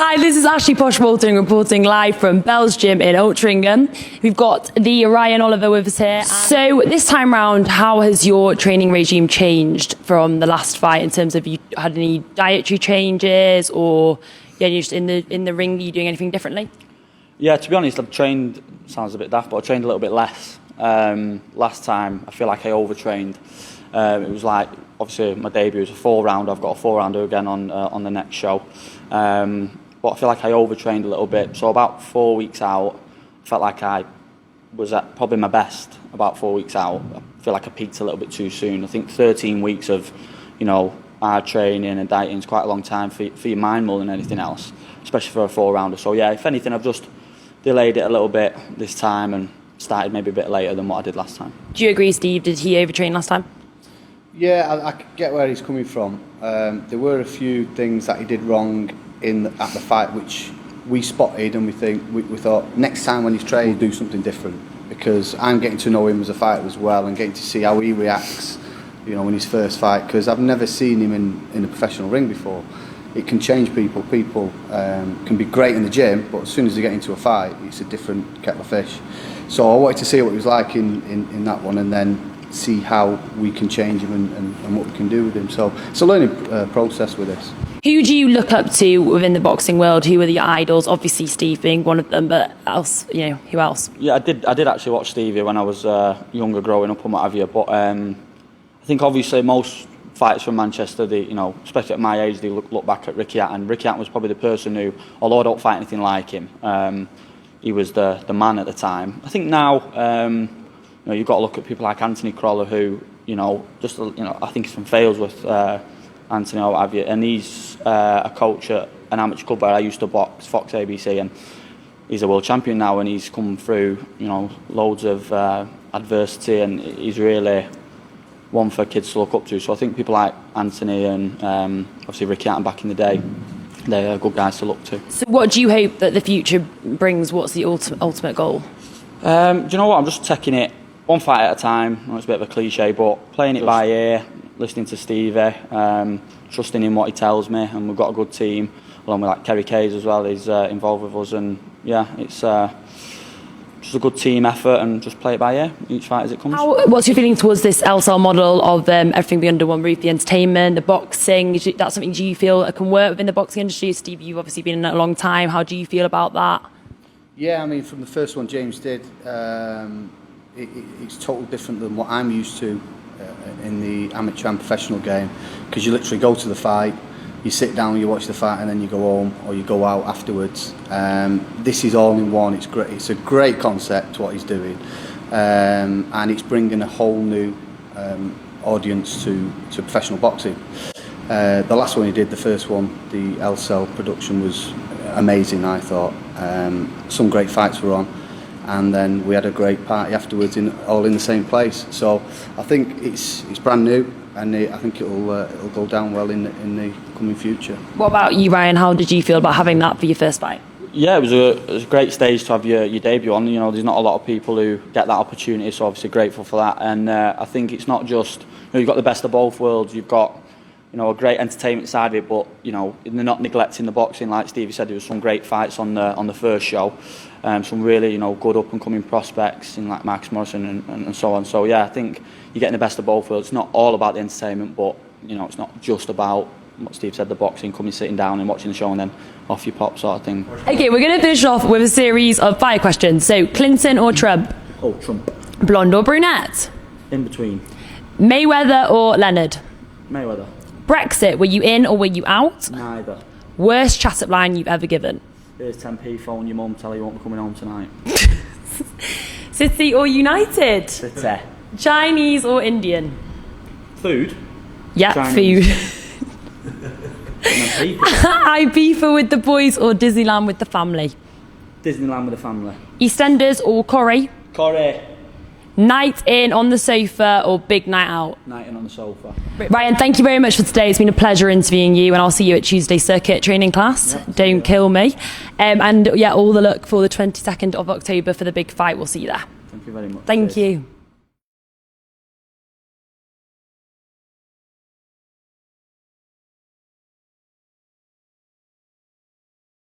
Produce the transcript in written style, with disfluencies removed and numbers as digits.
Hi, this is Ashley Posh-Walton reporting live from Bell's Gym in Altrincham. We've got the Ryan Oliver with us here. So this time round, how has your training regime changed from the last fight in terms of you had any dietary changes or you're just in the ring, are you doing anything differently? Yeah, to be honest, I've trained, sounds a bit daft, but I trained a little bit less. Last time, I feel like I overtrained. It was like, obviously my debut was a 4-rounder. I've got a 4-rounder again on the next show. But I feel like I overtrained a little bit. So about 4 weeks out, I felt like I was at probably my best about 4 weeks out. I feel like I peaked a little bit too soon. I think 13 weeks of, hard training and dieting is quite a long time for your mind more than anything else, especially for a 4-rounder. So yeah, if anything, I've just delayed it a little bit this time and started maybe a bit later than what I did last time. Do you agree, Steve? Did he overtrain last time? Yeah, I get where he's coming from. There were a few things that he did wrong at the fight which we spotted, and we thought next time when he's trained we'll do something different, because I'm getting to know him as a fighter as well and getting to see how he reacts in his first fight, because I've never seen him in a professional ring before. It can change people. People can be great in the gym, but as soon as they get into a fight it's a different kettle of fish. So I wanted to see what he was like in that one, and then see how we can change him and what we can do with him. So it's a learning process with this. Who do you look up to within the boxing world? Who are your idols? Obviously Steve being one of them, but who else? Yeah, I did actually watch Stevie when I was younger, growing up and what have you. But I think obviously most fighters from Manchester, especially at my age, they look back at Ricky Hatton. Ricky Hatton was probably the person who, although I don't fight anything like him, he was the man at the time. I think now, you've got to look at people like Anthony Crolla, who, I think he's from Failsworth, Anthony, or what have you, and he's a coach at an amateur club where I used to box, Fox ABC, and he's a world champion now, and he's come through, loads of adversity, and he's really one for kids to look up to. So I think people like Anthony and obviously Ricky Hatton back in the day, they're good guys to look to. So what do you hope that the future brings? What's the ultimate goal? Do you know what? I'm just taking it one fight at a time. I know it's a bit of a cliche, but playing it by ear, listening to Stevie, trusting in what he tells me, and we've got a good team, along with Kerry Kays as well. He's involved with us, and yeah, it's just a good team effort, and just play it by ear, each fight as it comes. What's your feeling towards this SEL model of everything being under one roof, the entertainment, the boxing? Is that something do you feel can work within the boxing industry? Steve, you've obviously been in it a long time. How do you feel about that? Yeah, I mean, from the first one James did, it's totally different than what I'm used to in the amateur and professional game, because you literally go to the fight, you sit down, you watch the fight, and then you go home or you go out afterwards. This is all in one. It's great. It's a great concept what he's doing, and it's bringing a whole new audience to professional boxing. The last one he did, the first one, the SEL production, was amazing. I thought some great fights were on, and then we had a great party afterwards, all in the same place. So I think it's brand new, and I think it'll go down well in the coming future. What about you, Ryan? How did you feel about having that for your first fight? Yeah, it was a great stage to have your debut on. There's not a lot of people who get that opportunity, so obviously grateful for that. And I think it's not just, you've got the best of both worlds. You've got a great entertainment side of it, but they're not neglecting the boxing. Like Stevie said, there was some great fights on the first show. Some really good up and coming prospects in like Marcus Morrison and so on. So yeah, I think you're getting the best of both worlds. It's not all about the entertainment, but it's not just about what Steve said, the boxing, coming, sitting down and watching the show and then off you pop sort of thing. Okay, we're going to finish off with a series of fire questions. So Clinton or Trump? Oh, Trump. Blonde or brunette? In between. Mayweather or Leonard? Mayweather. Brexit, were you in or were you out? Neither. Worst chat-up line you've ever given? Here's 10p, phone your mum, tell her you won't be coming home tonight. City or United? City. Chinese or Indian? Food? Yeah, Chinese. food. Ibiza with the boys or Disneyland with the family? Disneyland with the family. EastEnders or Corrie? Corrie. Night in on the sofa or big night out? Night in on the sofa. Ryan, thank you very much for today. It's been a pleasure interviewing you, and I'll see you at Tuesday circuit training class. Yep, don't kill me. And yeah, all the luck for the 22nd of October for the big fight. We'll see you there. Thank you very much. Thank you.